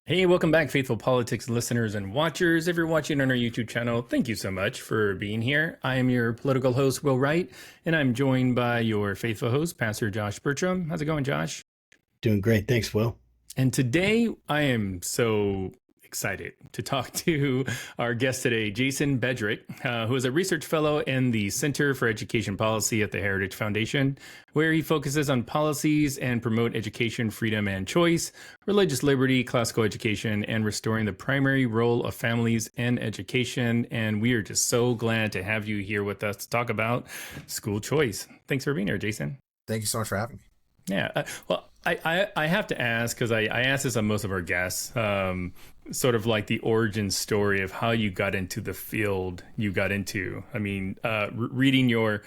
Hey, welcome back, faithful politics listeners and watchers. If you're watching on our YouTube channel, thank you so much for being here. I am your political host, Will Wright, and I'm joined by your faithful host, Pastor Josh Bertram. How's it going, Josh? Doing great. Thanks, Will. And today I am so excited to talk to our guest today, Jason Bedrick, who is a research fellow in the Center for Education Policy at the Heritage Foundation, where he focuses on policies and promote education, freedom and choice, religious liberty, classical education, and restoring the primary role of families in education. And we are just so glad to have you here with us to talk about school choice. Thanks for being here, Jason. Thank you so much for having me. Yeah. I have to ask, because I ask this on most of our guests, sort of like the origin story of how you got into the field you got into. I mean, reading your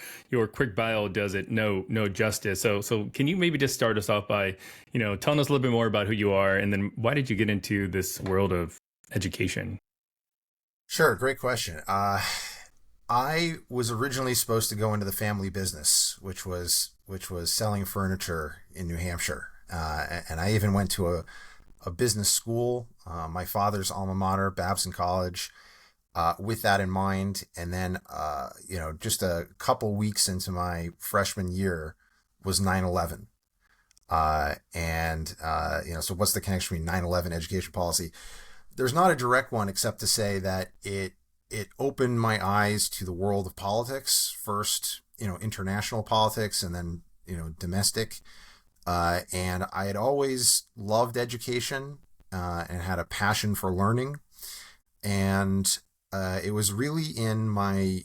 quick bio does it no justice. So can you maybe just start us off by, telling us a little bit more about who you are, and then why did you get into this world of education? Sure, great question. I was originally supposed to go into the family business, which was selling furniture in New Hampshire, and I even went to a business school, my father's alma mater, Babson College, with that in mind. And then, just a couple weeks into my freshman year was 9/11. So what's the connection between 9/11 education policy? There's not a direct one, except to say that it opened my eyes to the world of politics, first, international politics, and then, domestic. And I had always loved education and had a passion for learning. And it was really in a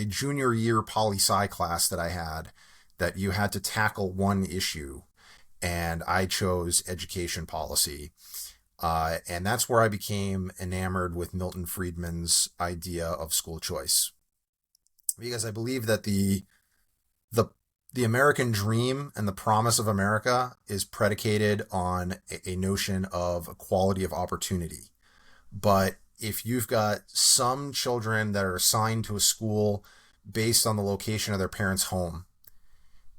junior year poli-sci class that I had that you had to tackle one issue. And I chose education policy. And that's where I became enamored with Milton Friedman's idea of school choice. Because I believe that the American dream and the promise of America is predicated on a notion of equality of opportunity. But if you've got some children that are assigned to a school based on the location of their parents' home,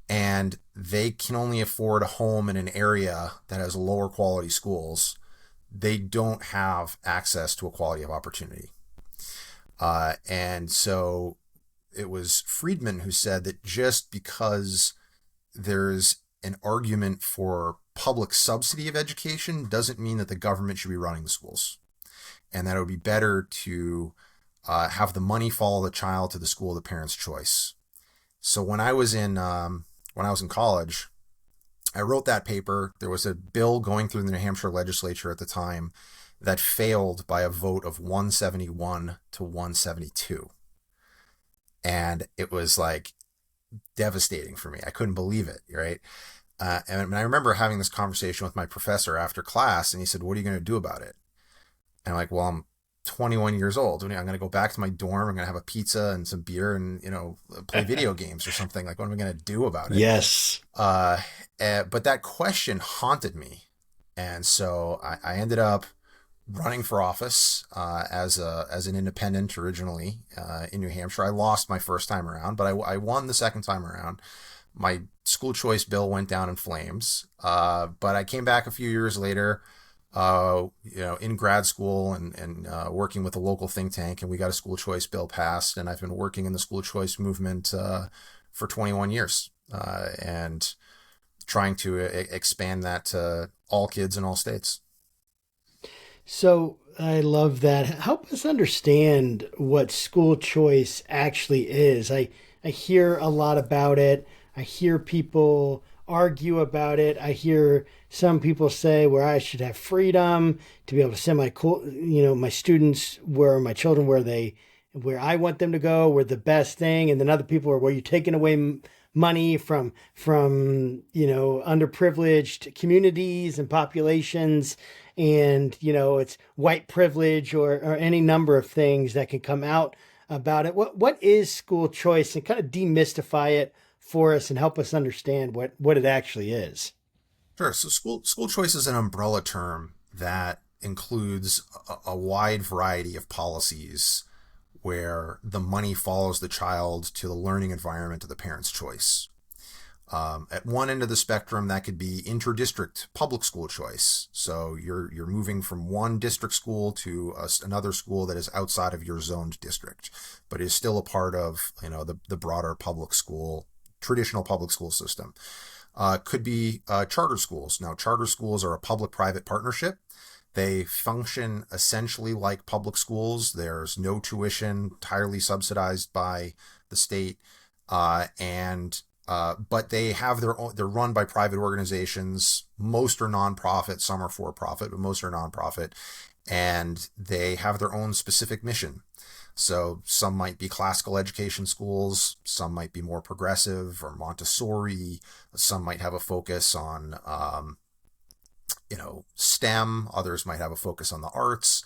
and they can only afford a home in an area that has lower quality schools, they don't have access to equality of opportunity. And so it was Friedman who said that just because there's an argument for public subsidy of education doesn't mean that the government should be running the schools, and that it would be better to have the money follow the child to the school of the parents' choice. So when I was in college, I wrote that paper. There was a bill going through the New Hampshire legislature at the time that failed by a vote of 171 to 172. And it was like devastating for me. I couldn't believe it, right? And I remember having this conversation with my professor after class, and he said, "What are you going to do about it?" And I'm like, "Well, I'm 21 years old. I'm going to go back to my dorm. I'm going to have a pizza and some beer and, play video games or something. Like, what am I going to do about it?" Yes. But that question haunted me. And so I ended up running for office as an independent originally in New Hampshire. I lost my first time around, but I won the second time around. My school choice bill went down in flames, but I came back a few years later, in grad school and working with a local think tank, and we got a school choice bill passed. And I've been working in the school choice movement for 21 years and trying to expand that to all kids in all states. So I love that. Help us understand what school choice actually is. I hear a lot about it. I hear people argue about it. I hear some people say where I should have freedom to be able to send my students my children where I want them to go, where the best thing. And then other people are where you're taking away money from underprivileged communities and populations, and it's white privilege or any number of things that can come out about it. What is school choice, and kind of demystify it for us and help us understand what it actually is. Sure. So school choice is an umbrella term that includes a wide variety of policies where the money follows the child to the learning environment of the parent's choice. At one end of the spectrum, that could be interdistrict public school choice. So you're moving from one district school to another school that is outside of your zoned district, but is still a part of the broader public school, traditional public school system. Could be charter schools. Now, charter schools are a public-private partnership. They function essentially like public schools. There's no tuition, entirely subsidized by the state, but they have their own. They're run by private organizations. Most are nonprofit. Some are for-profit, but most are nonprofit, and they have their own specific mission. So some might be classical education schools, some might be more progressive or Montessori, some might have a focus on, STEM, others might have a focus on the arts.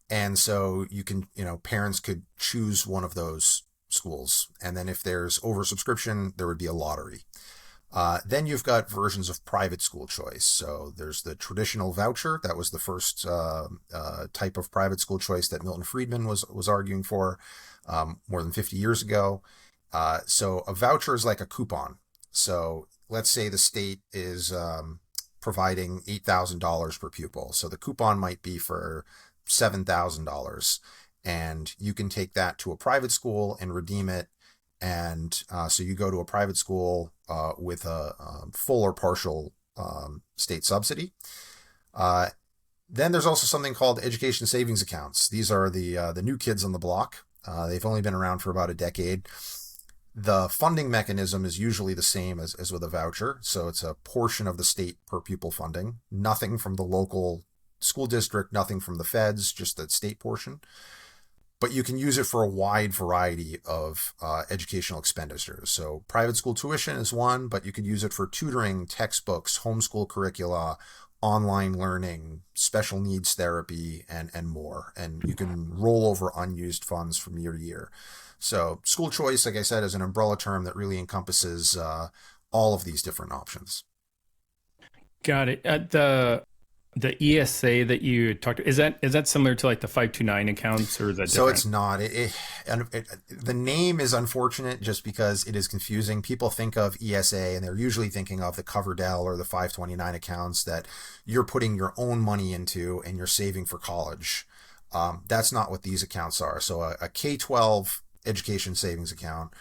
And so you can, parents could choose one of those schools. And then if there's oversubscription, there would be a lottery. Then you've got versions of private school choice. So there's the traditional voucher. That was the first type of private school choice that Milton Friedman was arguing for more than 50 years ago. So a voucher is like a coupon. So let's say the state is providing $8,000 per pupil. So the coupon might be for $7,000. And you can take that to a private school and redeem it. And so you go to a private school with a full or partial state subsidy. Then there's also something called education savings accounts. These are the new kids on the block. They've only been around for about a decade. The funding mechanism is usually the same as with a voucher. So it's a portion of the state per pupil funding, nothing from the local school district, nothing from the feds, just the state portion. But you can use it for a wide variety of educational expenditures. So private school tuition is one, but you could use it for tutoring, textbooks, homeschool curricula, online learning, special needs therapy, and more. And you can roll over unused funds from year to year. So school choice, like I said, is an umbrella term that really encompasses all of these different options. Got it. The ESA that you talked, is that similar to like the 529 accounts, or is that different? So it's not. The name is unfortunate just because it is confusing. People think of ESA and they're usually thinking of the Coverdell or the 529 accounts that you're putting your own money into and you're saving for college. That's not what these accounts are. So a K-12 education savings account,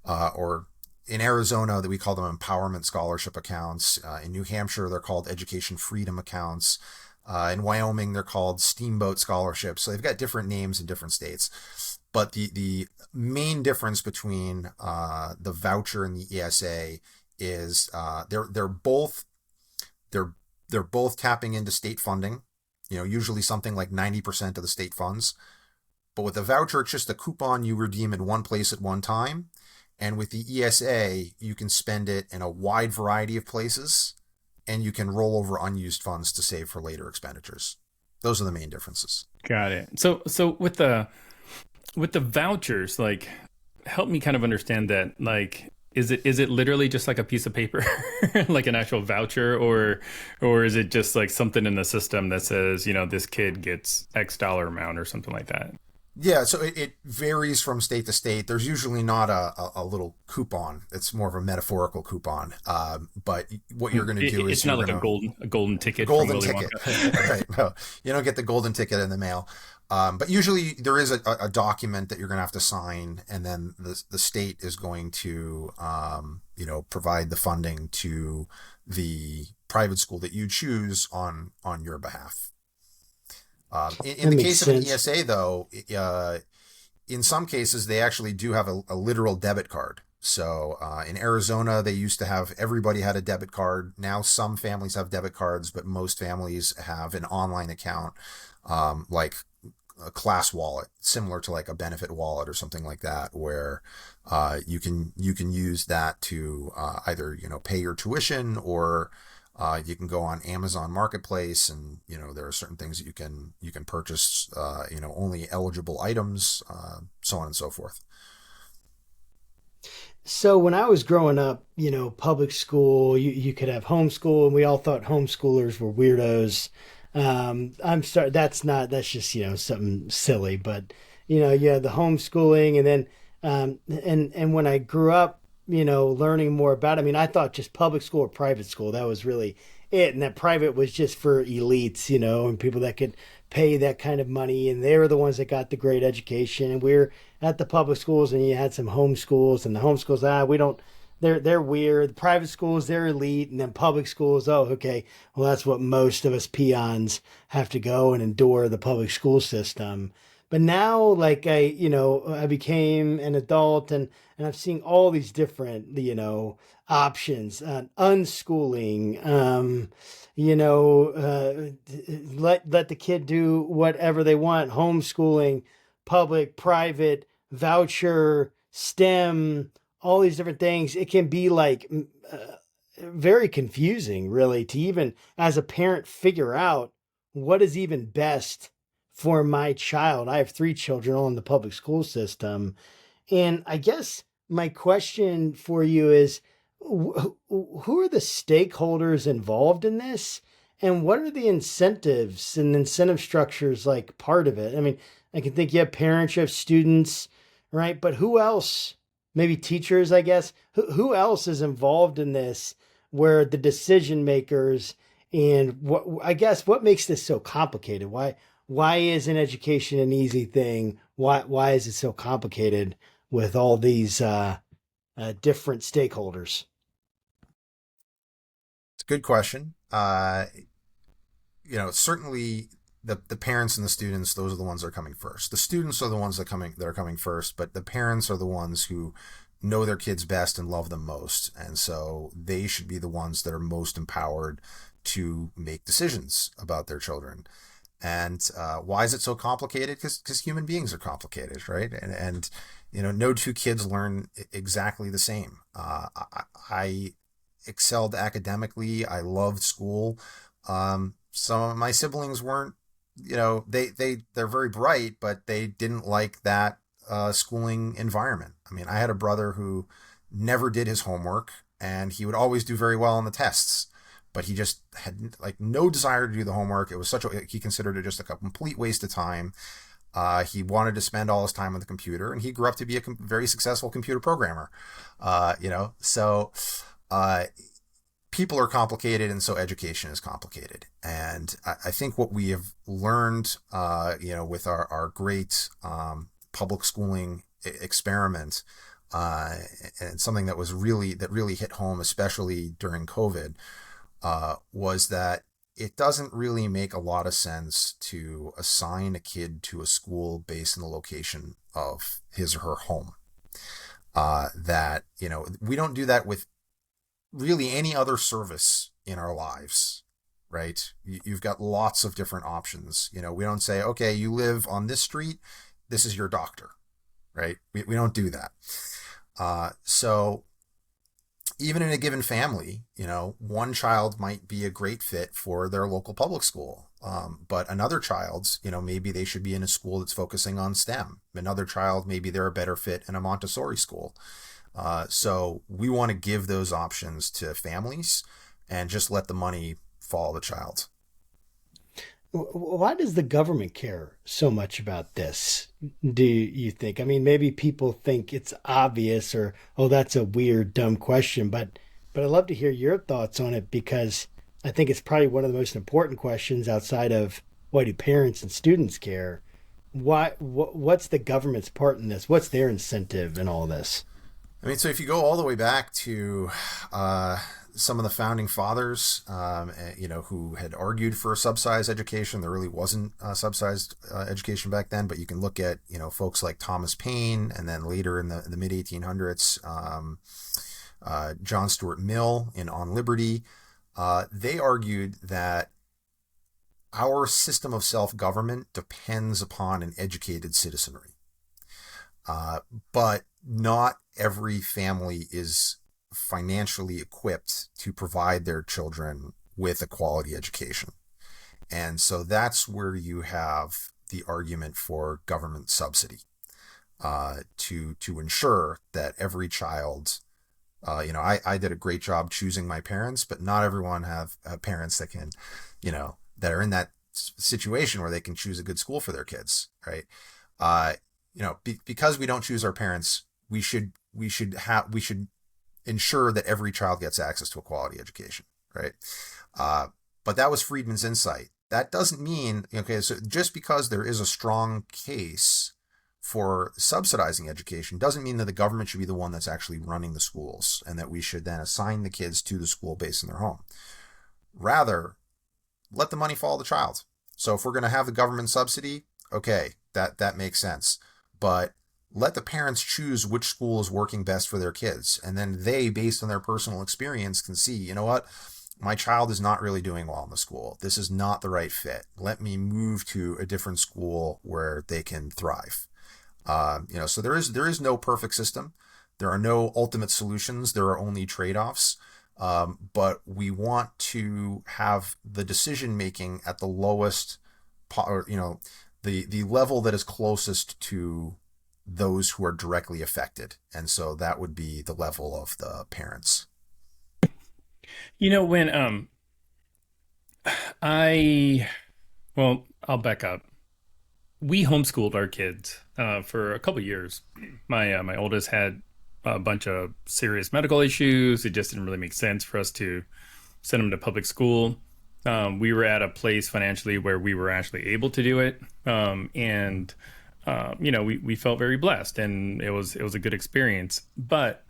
or in Arizona, that we call them empowerment scholarship accounts. In New Hampshire, they're called education freedom accounts. In Wyoming, they're called steamboat scholarships. So they've got different names in different states. But the main difference between the voucher and the ESA is they're both tapping into state funding. Usually something like 90% of the state funds. But with the voucher, it's just a coupon you redeem in one place at one time. And with the ESA, you can spend it in a wide variety of places, and you can roll over unused funds to save for later expenditures. Those are the main differences. Got it. So with the vouchers, like, help me kind of understand that. Like, is it literally just like a piece of paper, like an actual voucher, or is it just like something in the system that says, this kid gets X dollar amount or something like that? Yeah, so it varies from state to state. There's usually not a little coupon. It's more of a metaphorical coupon. But what you're going to do is it's not like a golden ticket. Golden ticket, right? No, you don't get the golden ticket in the mail. But usually there is a document that you're going to have to sign, and then the state is going to provide the funding to the private school that you choose on your behalf. In the case of an ESA, though, in some cases, they actually do have a literal debit card. So in Arizona, they used to have everybody had a debit card. Now some families have debit cards, but most families have an online account, like a class wallet, similar to like a benefit wallet or something like that, where you can use that to either pay your tuition, or you can go on Amazon Marketplace, and there are certain things that you can purchase, only eligible items, so on and so forth. So when I was growing up, public school, you could have homeschool, and we all thought homeschoolers were weirdos. I'm sorry, that's just something silly, but you had the homeschooling, and then and when I grew up, learning more about it. I mean, I thought just public school or private school, that was really it. And that private was just for elites, and people that could pay that kind of money. And they were the ones that got the great education. And we're at the public schools, and you had some home schools, and the home schools, we don't, they're weird. The private schools, they're elite. And then public schools, oh, okay. Well, that's what most of us peons have to go and endure, the public school system. But now, like I became an adult, and I've seen all these different, options, unschooling, let the kid do whatever they want, homeschooling, public, private, voucher, STEM, all these different things. It can be like very confusing, really, to even as a parent figure out what is even best for my child. I have 3 children all in the public school system. And I guess my question for you is, who are the stakeholders involved in this? And what are the incentives and incentive structures like part of it? I mean, I can think you have parents, you have students, right? But who else? Maybe teachers, I guess. Who else is involved in this, where the decision makers, and what makes this so complicated? Why isn't education an easy thing? Why is it so complicated with all these different stakeholders? It's a good question. Certainly the parents and the students, those are the ones that are coming first. The students are the ones that are coming first, but the parents are the ones who know their kids best and love them most. And so they should be the ones that are most empowered to make decisions about their children. And why is it so complicated? Because human beings are complicated, right? And no 2 kids learn exactly the same. I excelled academically. I loved school. Some of my siblings weren't, they're very bright, but they didn't like that schooling environment. I mean, I had a brother who never did his homework, and he would always do very well on the tests, but he just had no desire to do the homework. It was he considered it just a complete waste of time. He wanted to spend all his time on the computer, and he grew up to be a very successful computer programmer. So people are complicated, and so education is complicated. And I think what we have learned, with our great public schooling experiment, and something that really hit home, especially during COVID, was that it doesn't really make a lot of sense to assign a kid to a school based on the location of his or her home. We don't do that with really any other service in our lives, right? You've got lots of different options. We don't say, okay, you live on this street, this is your doctor, right? We don't do that. So even in a given family, one child might be a great fit for their local public school. But another child's, maybe they should be in a school that's focusing on STEM. Another child, maybe they're a better fit in a Montessori school. So we want to give those options to families and just let the money follow the child. Why does the government care so much about this, do you think? I mean, maybe people think it's obvious, or, oh, that's a weird, dumb question, but I'd love to hear your thoughts on it, because I think it's probably one of the most important questions outside of why do parents and students care? What's the government's part in this? What's their incentive in all this? I mean, so if you go all the way back to some of the founding fathers, who had argued for a subsidized education, there really wasn't a subsidized education back then. But you can look at, folks like Thomas Paine, and then later in the mid 1800s, John Stuart Mill in On Liberty. They argued that our system of self-government depends upon an educated citizenry. But not every family is financially equipped to provide their children with a quality education. And so that's where you have the argument for government subsidy, to ensure that every child, I did a great job choosing my parents, but not everyone have parents that can, that are in that situation where they can choose a good school for their kids, right? Because we don't choose our parents, we should ensure that every child gets access to a quality education, right? But that was Friedman's insight. That doesn't mean, okay, so just because there is a strong case for subsidizing education doesn't mean that the government should be the one that's actually running the schools and that we should then assign the kids to the school based in their home. Rather, let the money follow the child. So if we're going to have the government subsidy, okay, that makes sense. But let the parents choose which school is working best for their kids. And then they, based on their personal experience, can see, you know what? My child is not really doing well in the school. This is not the right fit. Let me move to a different school where they can thrive. So there is no perfect system. There are no ultimate solutions. There are only trade-offs. But we want to have the decision making at the lowest, the level that is closest to those who are directly affected. And so that would be the level of the parents. When I'll back up. We homeschooled our kids for a couple of years. My oldest had a bunch of serious medical issues. It just didn't really make sense for us to send him to public school. We were at a place financially where we were actually able to do it. We felt very blessed, and it was a good experience. But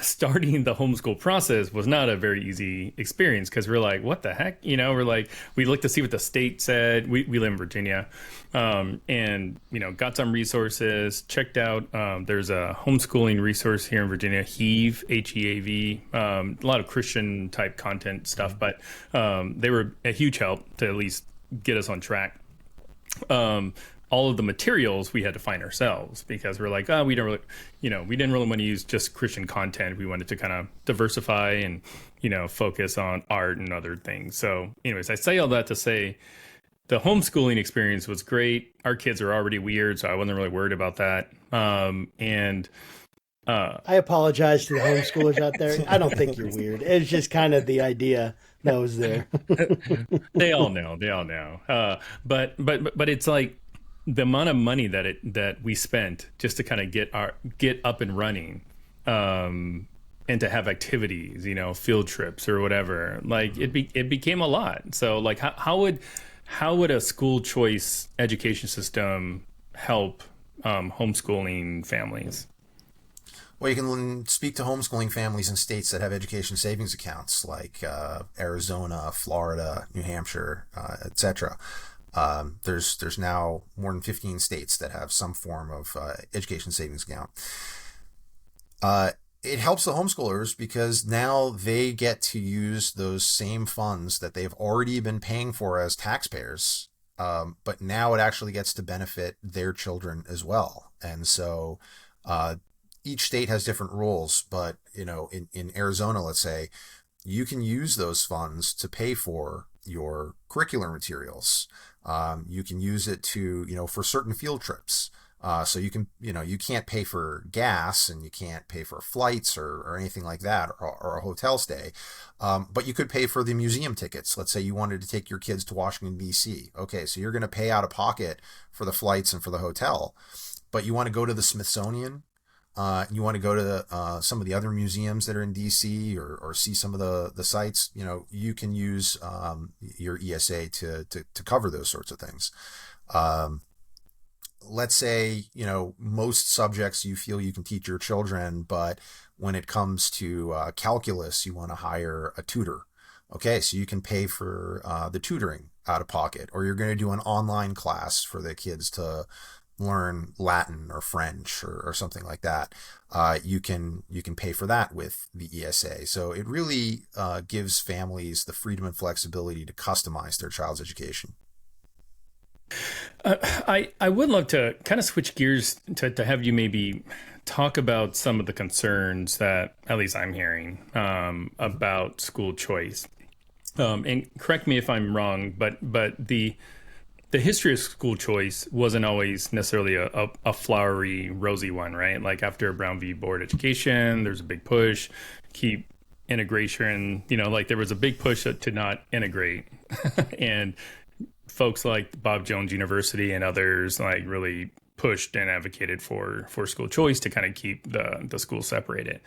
starting the homeschool process was not a very easy experience because we're like, what the heck? We're like, we looked to see what the state said. We live in Virginia, and got some resources, checked out. There's a homeschooling resource here in Virginia, Heave, Heav, a lot of Christian type content stuff, but they were a huge help to at least get us on track. All of the materials we had to find ourselves because we're like, we didn't really want to use just Christian content. We wanted to kind of diversify and, focus on art and other things. So anyways, I say all that to say the homeschooling experience was great. Our kids are already weird, so I wasn't really worried about that. I apologize to the homeschoolers out there. I don't think you're weird. It's just kind of the idea that was there. They all know. But it's like, the amount of money that we spent just to kind of get up and running, and to have activities, field trips or whatever, like it became a lot. So like how would a school choice education system help homeschooling families? Well, you can speak to homeschooling families in states that have education savings accounts like Arizona, Florida, New Hampshire, etc. There's now more than 15 states that have some form of education savings account. It helps the homeschoolers because now they get to use those same funds that they've already been paying for as taxpayers, but now it actually gets to benefit their children as well. And so each state has different rules, but in Arizona, let's say, you can use those funds to pay for your curricular materials. You can use it to, for certain field trips. So you can, you can't pay for gas and you can't pay for flights or anything like that, or a hotel stay. But you could pay for the museum tickets. Let's say you wanted to take your kids to Washington, D.C. Okay, so you're going to pay out of pocket for the flights and for the hotel, but you want to go to the Smithsonian. You want to go to some of the other museums that are in DC or see some of the sites, you can use your ESA to cover those sorts of things. Let's say, most subjects you feel you can teach your children, but when it comes to calculus, you want to hire a tutor. Okay, so you can pay for the tutoring out of pocket, or you're going to do an online class for the kids to learn Latin or French or something like that. You can pay for that with the ESA. So it really gives families the freedom and flexibility to customize their child's education. I would love to kind of switch gears to have you maybe talk about some of the concerns that at least I'm hearing about school choice. And correct me if I'm wrong, but the history of school choice wasn't always necessarily a flowery, rosy one, right? Like after Brown v. Board Education, there's a big push, keep integration, like there was a big push to not integrate. And folks like Bob Jones University and others like really pushed and advocated for school choice to kind of keep the schools separated.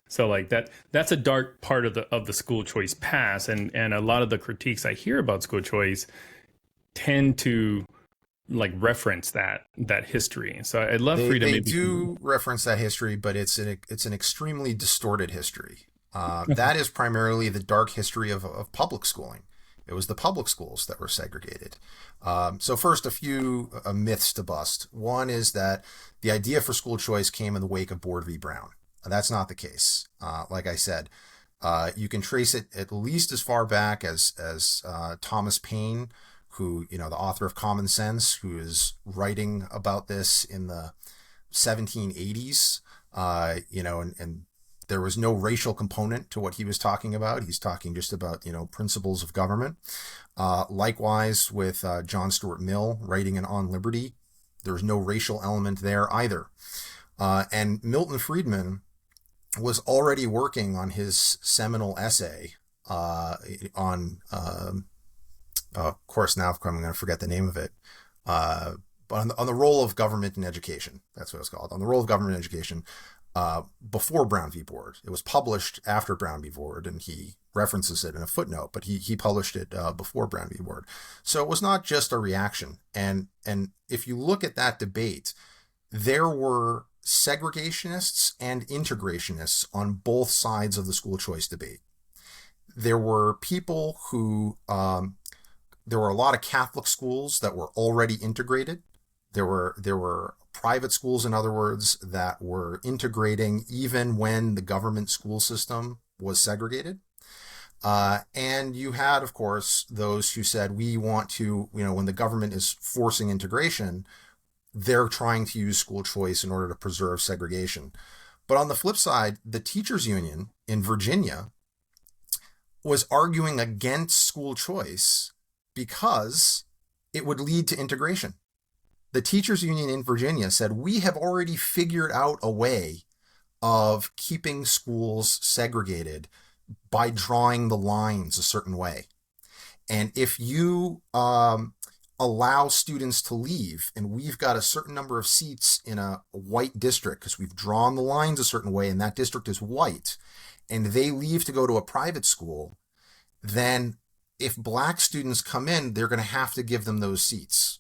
So like that's a dark part of the school choice past, and a lot of the critiques I hear about school choice tend to like reference that history. So I'd love for you to they maybe do reference that history, but it's an extremely distorted history. That is primarily the dark history of public schooling. It was the public schools that were segregated. So first, a few myths to bust. One is that the idea for school choice came in the wake of Board v. Brown. That's not the case. Like I said, you can trace it at least as far back as Thomas Paine, who, the author of Common Sense, who is writing about this in the 1780s, and there was no racial component to what he was talking about. He's talking just about, principles of government. Likewise with John Stuart Mill writing in On Liberty, there's no racial element there either. And Milton Friedman was already working on his seminal essay on, of course, now I'm going to forget the name of it, but on the role of government in education. That's what it's called, on the role of government in education. Before Brown v. Board. It was published after Brown v. Board, and he references it in a footnote, but he published it before Brown v. Board. So it was not just a reaction. And if you look at that debate, there were segregationists and integrationists on both sides of the school choice debate. There were people who, there were a lot of Catholic schools that were already integrated. There were private schools, in other words, that were integrating even when the government school system was segregated. And you had, of course, those who said, we want to, when the government is forcing integration, they're trying to use school choice in order to preserve segregation. But on the flip side, the teachers union in Virginia was arguing against school choice because it would lead to integration. The teachers union in Virginia said, we have already figured out a way of keeping schools segregated by drawing the lines a certain way. And if you allow students to leave, and we've got a certain number of seats in a white district because we've drawn the lines a certain way and that district is white, and they leave to go to a private school, then if black students come in, they're going to have to give them those seats.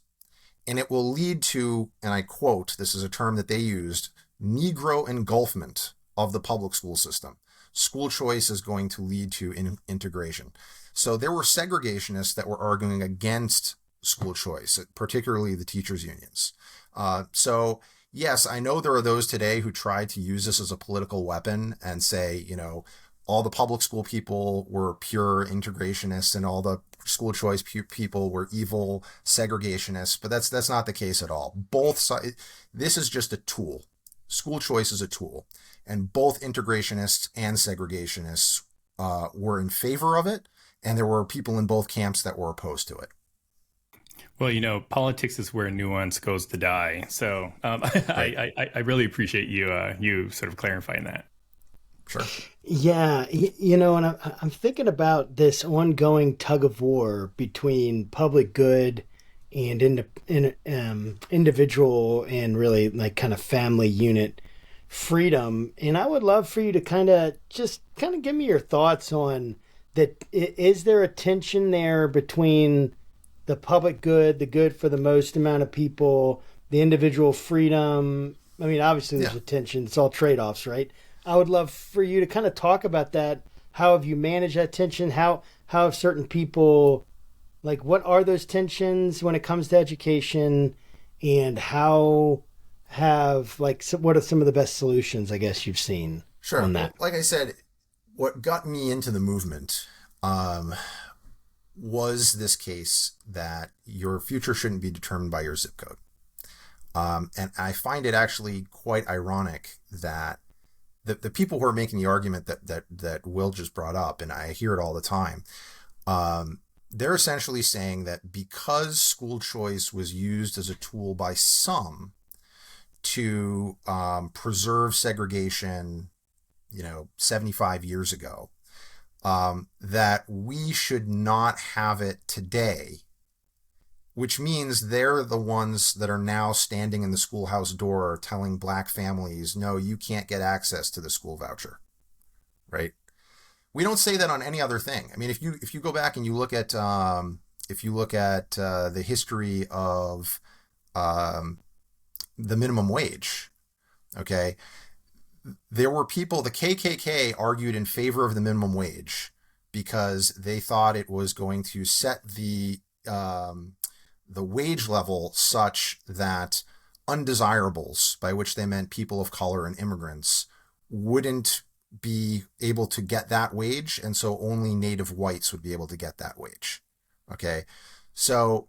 And it will lead to, and I quote, this is a term that they used, Negro engulfment of the public school system. School choice is going to lead to integration. So there were segregationists that were arguing against school choice, particularly the teachers unions. So yes, I know there are those today who try to use this as a political weapon and say, all the public school people were pure integrationists and all the school choice people were evil segregationists, but that's not the case at all. Both sides, this is just a tool. School choice is a tool, and both integrationists and segregationists were in favor of it, and there were people in both camps that were opposed to it. Well, politics is where nuance goes to die. So Right. I really appreciate you sort of clarifying that. Sure. Yeah, and I'm thinking about this ongoing tug of war between public good and individual and really like kind of family unit freedom. And I would love for you to kind of give me your thoughts on that. Is there a tension there between the public good, the good for the most amount of people, the individual freedom? I mean, obviously there's a tension. It's all trade-offs, right? I would love for you to kind of talk about that. How have you managed that tension? How have certain people, like, what are those tensions when it comes to education, and what are some of the best solutions, I guess, you've seen on that? Like I said, what got me into the movement was this case that your future shouldn't be determined by your zip code. And I find it actually quite ironic that the people who are making the argument that Will just brought up, and I hear it all the time, they're essentially saying that because school choice was used as a tool by some to preserve segregation, 75 years ago, that we should not have it today which means they're the ones that are now standing in the schoolhouse door telling black families, no, you can't get access to the school voucher, right? We don't say that on any other thing. I mean, if you go back and you look at the history of the minimum wage, okay, there were people, the KKK argued in favor of the minimum wage because they thought it was going to set the wage level such that undesirables, by which they meant people of color and immigrants, wouldn't be able to get that wage, and so only native whites would be able to get that wage. Okay, so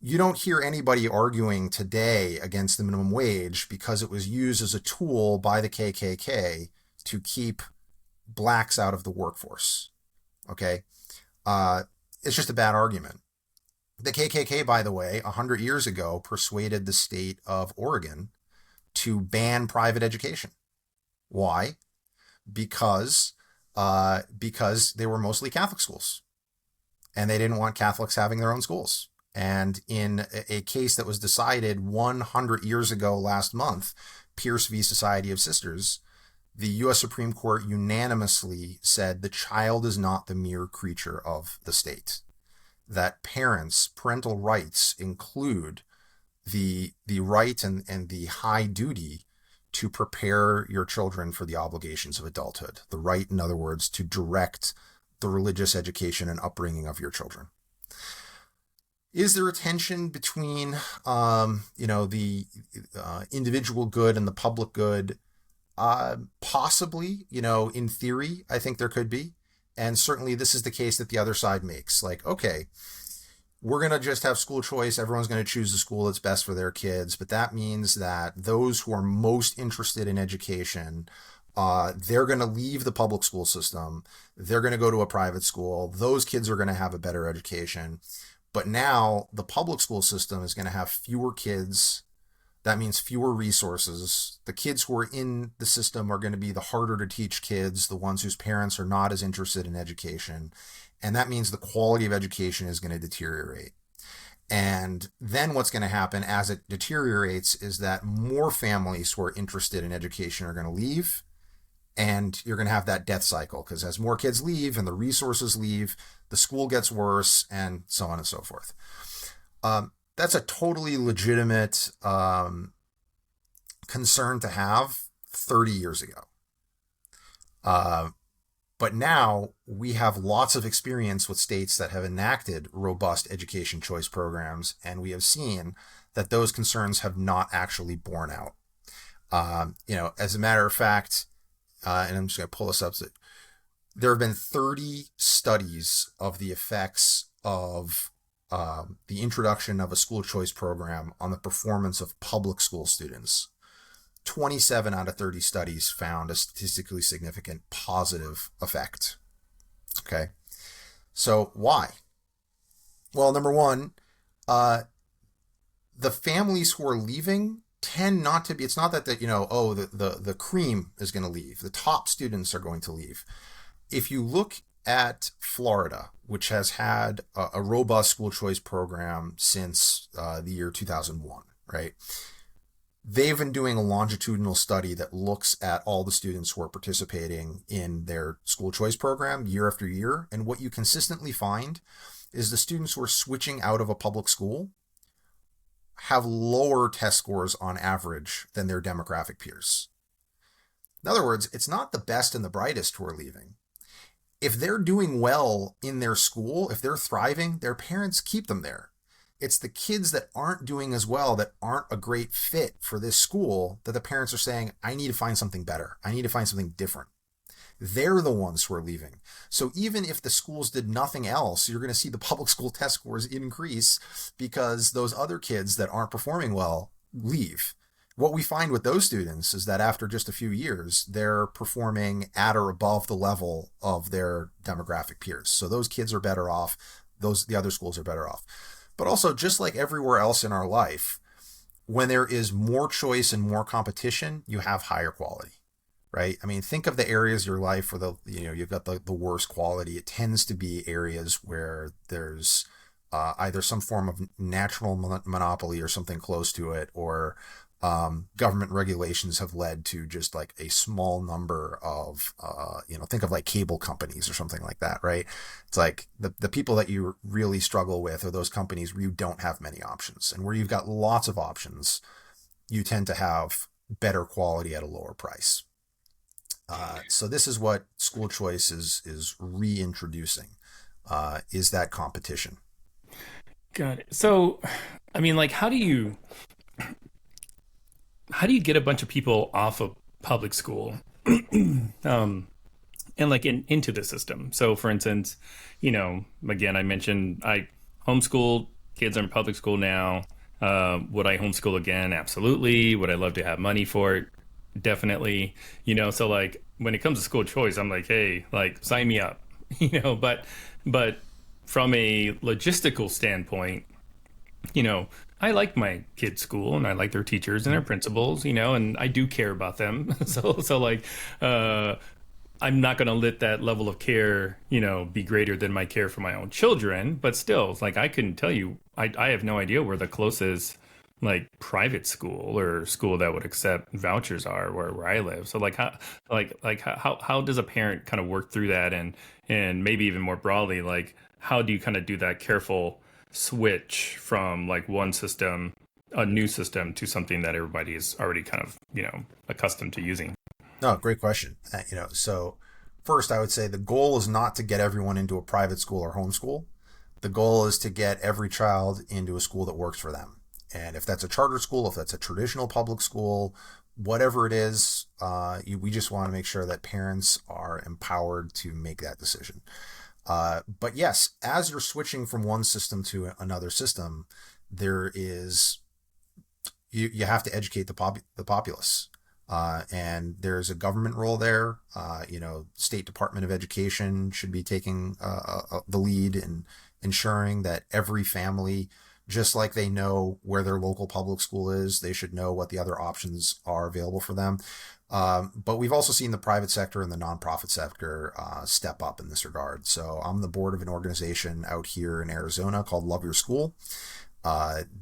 you don't hear anybody arguing today against the minimum wage because it was used as a tool by the KKK to keep blacks out of the workforce. Okay, it's just a bad argument. The KKK, by the way, 100 years ago persuaded the state of Oregon to ban private education. Why? Because they were mostly Catholic schools, and they didn't want Catholics having their own schools. And in a case that was decided 100 years ago last month, Pierce v. Society of Sisters, the U.S. Supreme Court unanimously said the child is not the mere creature of the state, that parental rights include the right and the high duty to prepare your children for the obligations of adulthood. The right, in other words, to direct the religious education and upbringing of your children. Is there a tension between, the individual good and the public good? Possibly, in theory, I think there could be. And certainly this is the case that the other side makes. Like, okay, we're going to just have school choice. Everyone's going to choose the school that's best for their kids. But that means that those who are most interested in education, they're going to leave the public school system. They're going to go to a private school. Those kids are going to have a better education. But now the public school system is going to have fewer kids. That means fewer resources. The kids who are in the system are going to be the harder to teach kids, the ones whose parents are not as interested in education. And that means the quality of education is going to deteriorate. And then what's going to happen as it deteriorates is that more families who are interested in education are going to leave. And you're going to have that death cycle, because as more kids leave and the resources leave, the school gets worse, and so on and so forth. That's a totally legitimate concern to have 30 years ago. But now we have lots of experience with states that have enacted robust education choice programs, and we have seen that those concerns have not actually borne out. As a matter of fact, and I'm just going to pull this up, so there have been 30 studies of the effects of the introduction of a school choice program on the performance of public school students. 27 out of 30 studies found a statistically significant positive effect. Okay. So why? Well, number one, the families who are leaving tend not to be, it's not that the cream is going to leave. The top students are going to leave. If you look at Florida, which has had a robust school choice program since the year 2001, right? They've been doing a longitudinal study that looks at all the students who are participating in their school choice program year after year. And what you consistently find is the students who are switching out of a public school have lower test scores on average than their demographic peers. In other words, it's not the best and the brightest who are leaving. If they're doing well in their school, if they're thriving, their parents keep them there. It's the kids that aren't doing as well, that aren't a great fit for this school, that the parents are saying, I need to find something better. I need to find something different. They're the ones who are leaving. So even if the schools did nothing else, you're going to see the public school test scores increase because those other kids that aren't performing well leave. What we find with those students is that after just a few years, they're performing at or above the level of their demographic peers. So those kids are better off. The other schools are better off. But also, just like everywhere else in our life, when there is more choice and more competition, you have higher quality, right? I mean, think of the areas of your life where you've got the worst quality. It tends to be areas where there's either some form of natural monopoly or something close to it, or government regulations have led to just like a small number of, think of like cable companies or something like that, right? It's like the people that you really struggle with are those companies where you don't have many options, and where you've got lots of options, you tend to have better quality at a lower price. So this is what school choice is reintroducing, is that competition. Got it. So, I mean, like, how do you get a bunch of people off of public school, and like into the system? So, for instance, again, I mentioned I homeschool kids are in public school now. Would I homeschool again? Absolutely. Would I love to have money for it? Definitely. So like when it comes to school choice, I'm like, hey, like sign me up. But from a logistical standpoint, I like my kids' school and I like their teachers and their principals, and I do care about them. So like, I'm not going to let that level of care, be greater than my care for my own children. But still, it's like, I couldn't tell you, I have no idea where the closest like private school or school that would accept vouchers are where I live. So like how does a parent kind of work through that, and maybe even more broadly, like how do you kind of do that careful switch from like one system, a new system, to something that everybody is already kind of, accustomed to using? No, great question. So first I would say the goal is not to get everyone into a private school or homeschool. The goal is to get every child into a school that works for them. And if that's a charter school, if that's a traditional public school, whatever it is, we just want to make sure that parents are empowered to make that decision. But yes, as you're switching from one system to another system, there is, you have to educate the populace. And there's a government role there. State Department of Education should be taking the lead in ensuring that every family, just like they know where their local public school is, they should know what the other options are available for them. But we've also seen the private sector and the nonprofit sector step up in this regard. So I'm the board of an organization out here in Arizona called Love Your School.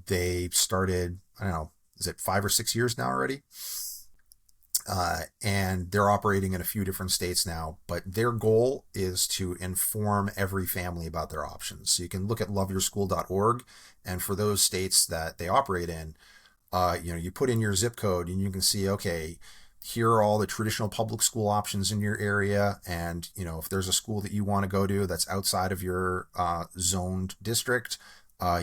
They started, I don't know, is it 5 or 6 years now already? And they're operating in a few different states now, but their goal is to inform every family about their options. So you can look at loveyourschool.org, and for those states that they operate in, you put in your zip code and you can see, okay, here are all the traditional public school options in your area. And, if there's a school that you want to go to that's outside of your zoned district,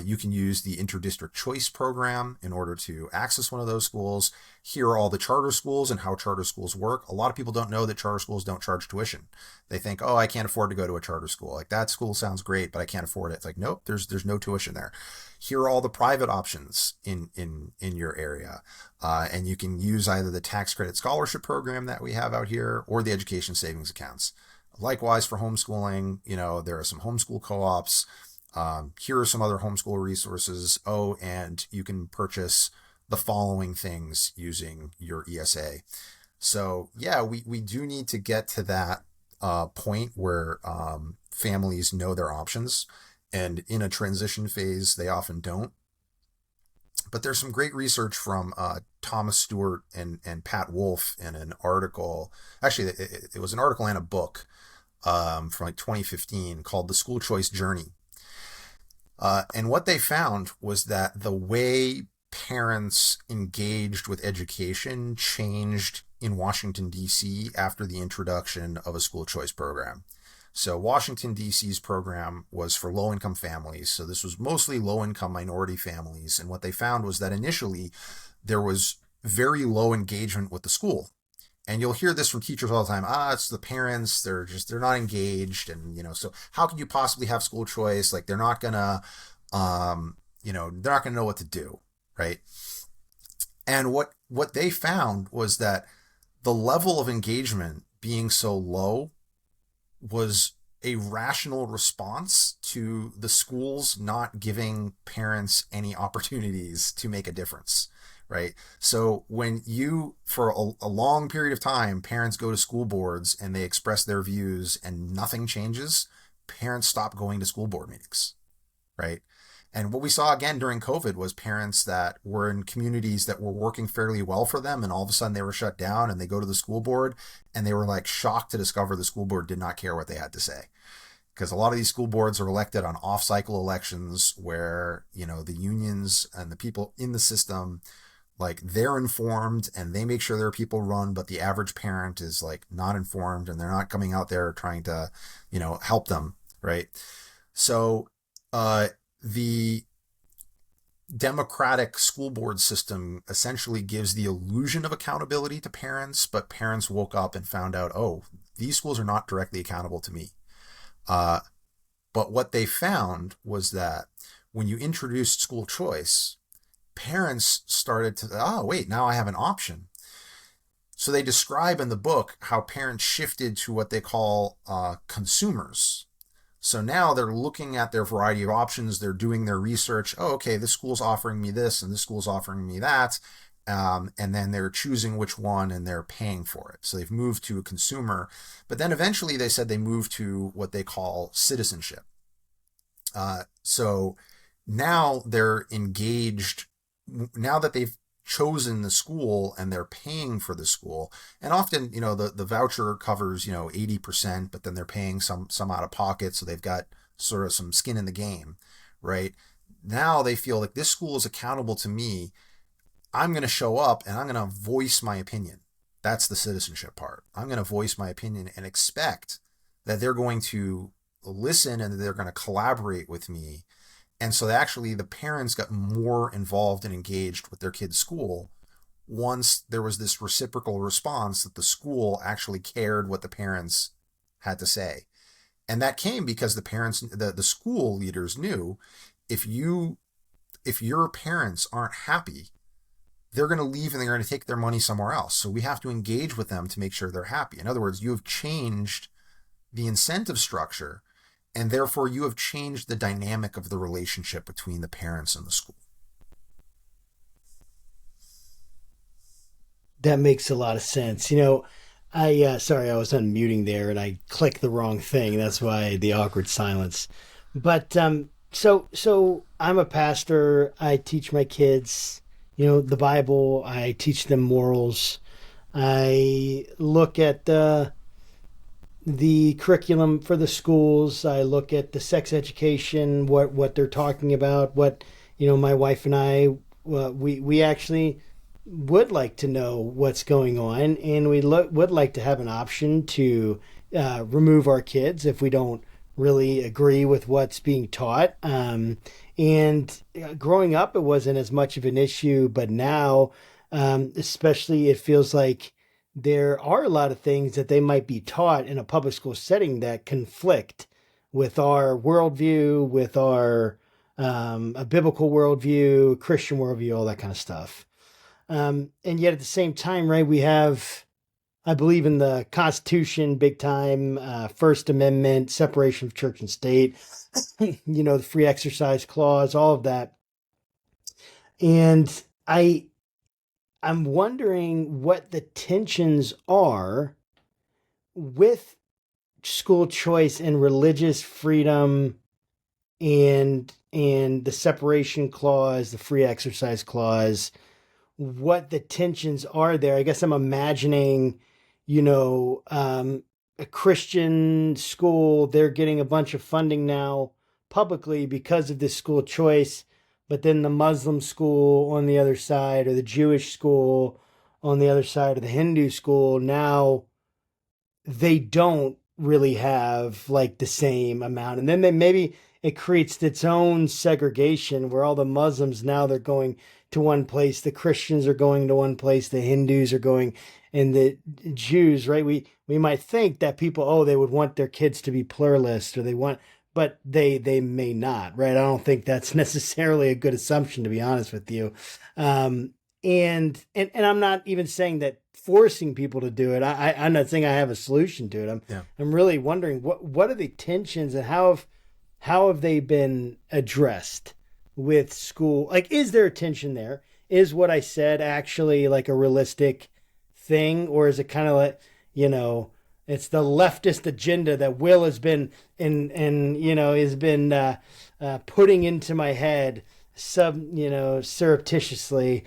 you can use the interdistrict choice program in order to access one of those schools. Here are all the charter schools and how charter schools work. A lot of people don't know that charter schools don't charge tuition. They think, oh, I can't afford to go to a charter school. Like, that school sounds great, but I can't afford it. It's like, nope, there's no tuition there. Here are all the private options in your area. And you can use either the tax credit scholarship program that we have out here or the education savings accounts. Likewise, for homeschooling, there are some homeschool co-ops. Here are some other homeschool resources. Oh, and you can purchase the following things using your ESA. So yeah, we do need to get to that point where families know their options, and in a transition phase, they often don't. But there's some great research from Thomas Stewart and Pat Wolf in an article. Actually, it was an article and a book from like 2015 called The School Choice Journey. And what they found was that the way parents engaged with education changed in Washington, D.C. after the introduction of a school choice program. So Washington, D.C.'s program was for low-income families. So this was mostly low-income minority families. And what they found was that initially there was very low engagement with the school. And you'll hear this from teachers all the time. It's the parents. They're not engaged. And, so how could you possibly have school choice? Like, they're not gonna, they're not gonna know what to do. Right. And what they found was that the level of engagement being so low was a rational response to the schools not giving parents any opportunities to make a difference. Right. So when for a long period of time, parents go to school boards and they express their views and nothing changes, parents stop going to school board meetings. Right. And what we saw again during COVID was parents that were in communities that were working fairly well for them, and all of a sudden they were shut down, and they go to the school board and they were like shocked to discover the school board did not care what they had to say. Because a lot of these school boards are elected on off-cycle elections where, the unions and the people in the system, like, they're informed and they make sure their people run, but the average parent is like not informed and they're not coming out there trying to, help them, right? So the democratic school board system essentially gives the illusion of accountability to parents, but parents woke up and found out, oh, these schools are not directly accountable to me. But what they found was that when you introduced school choice, parents started to, oh, wait, now I have an option. So they describe in the book how parents shifted to what they call consumers. So now they're looking at their variety of options. They're doing their research. Oh, okay, this school's offering me this and this school's offering me that. And then they're choosing which one and they're paying for it. So they've moved to a consumer. But then eventually they said they moved to what they call citizenship. So now they're engaged, now that they've chosen the school and they're paying for the school. And often, the voucher covers, 80%, but then they're paying some out of pocket. So they've got sort of some skin in the game, right? Now they feel like this school is accountable to me. I'm going to show up and I'm going to voice my opinion. That's the citizenship part. I'm going to voice my opinion and expect that they're going to listen and they're going to collaborate with me. And so actually the parents got more involved and engaged with their kid's school once there was this reciprocal response that the school actually cared what the parents had to say. And that came because the parents, the school leaders knew if your parents aren't happy, they're going to leave and they're going to take their money somewhere else. So we have to engage with them to make sure they're happy. In other words, you have changed the incentive structure, and therefore you have changed the dynamic of the relationship between the parents and the school. That makes a lot of sense. Sorry, I was unmuting there and I clicked the wrong thing. That's why the awkward silence. But so I'm a pastor. I teach my kids, the Bible. I teach them morals. I look at the curriculum for the schools. I look at the sex education, what they're talking about, what, my wife and I, we actually would like to know what's going on, and we would like to have an option to remove our kids if we don't really agree with what's being taught. And growing up, it wasn't as much of an issue, but now, especially, it feels like there are a lot of things that they might be taught in a public school setting that conflict with our worldview, with our a biblical worldview, Christian worldview, all that kind of stuff. And yet at the same time, right, we have, I believe in the Constitution, big time, First Amendment, separation of church and state, the free exercise clause, all of that. And I'm wondering what the tensions are with school choice and religious freedom and the separation clause, the free exercise clause, what the tensions are there. I guess I'm imagining, a Christian school, they're getting a bunch of funding now publicly because of this school choice. But then the Muslim school on the other side, or the Jewish school on the other side, or the Hindu school, now they don't really have like the same amount. And then maybe it creates its own segregation where all the Muslims, now they're going to one place, the Christians are going to one place, the Hindus are going, and the Jews, right? We might think that people, they would want their kids to be pluralist, or but they may not, right? I don't think that's necessarily a good assumption, to be honest with you. And I'm not even saying that forcing people to do it. I'm not saying I have a solution to it. I'm really wondering what are the tensions and how have they been addressed with school? Like, is there a tension there? Is what I said actually like a realistic thing, or is it kind of like, it's the leftist agenda that Will has been has been putting into my head surreptitiously.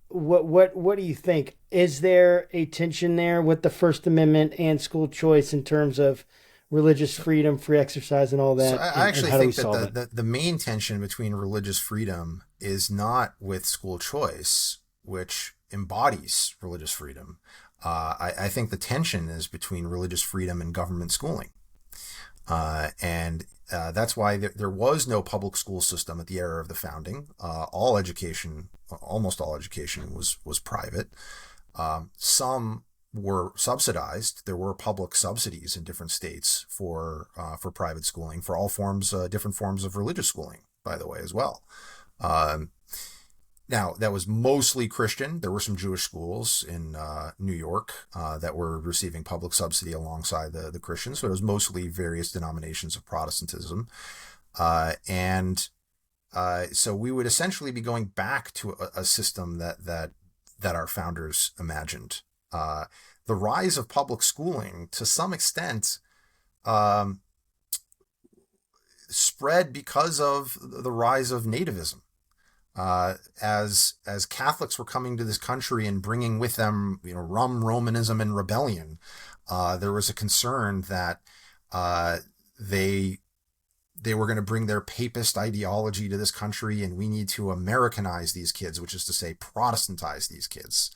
What do you think? Is there a tension there with the First Amendment and school choice in terms of religious freedom, free exercise, and all that? So I actually and think that the main tension between religious freedom is not with school choice, which embodies religious freedom. I think the tension is between religious freedom and government schooling. And that's why there was no public school system at the era of the founding. Almost all education was private. Some were subsidized. There were public subsidies in different states for private schooling, for all forms, different forms of religious schooling, by the way, as well. Now, that was mostly Christian. There were some Jewish schools in New York that were receiving public subsidy alongside the Christians, but it was mostly various denominations of Protestantism. So we would essentially be going back to a system that our founders imagined. The rise of public schooling, to some extent, spread because of the rise of nativism. As Catholics were coming to this country and bringing with them, rum, Romanism, and rebellion, there was a concern that they were going to bring their papist ideology to this country, and we need to Americanize these kids, which is to say, Protestantize these kids.